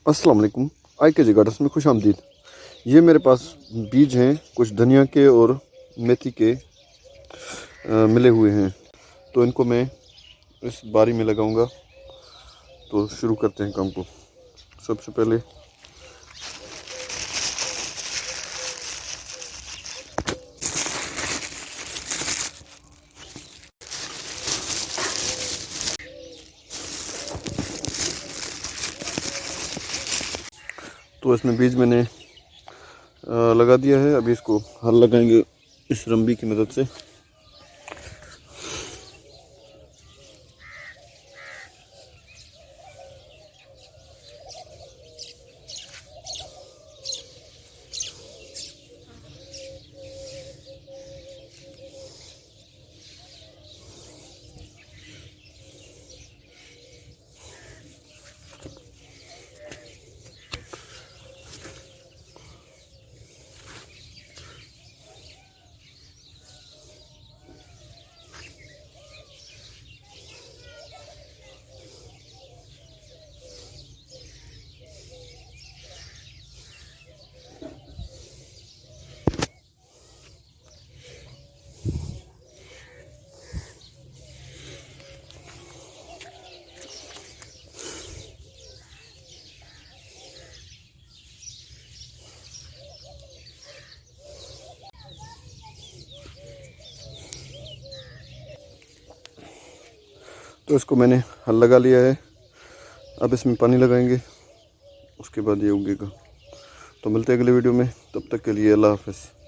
अस्सलाम वालेकुम। IKG gardens में खुश आमदीद। ये मेरे पास बीज हैं कुछ धनिया के और मेथी के मिले हुए हैं, तो इनको मैं इस बारी में लगाऊंगा। तो शुरू करते हैं काम को। सबसे पहले तो इसमें बीज मैंने लगा दिया है। अभी इसको हल लगाएंगे इस रंबी की मदद से। तो इसको मैंने हल लगा लिया है। अब इसमें पानी लगाएंगे, उसके बाद ये उगेगा। तो मिलते हैं अगले वीडियो में, तब तक के लिए अल्लाह हाफ़िज़।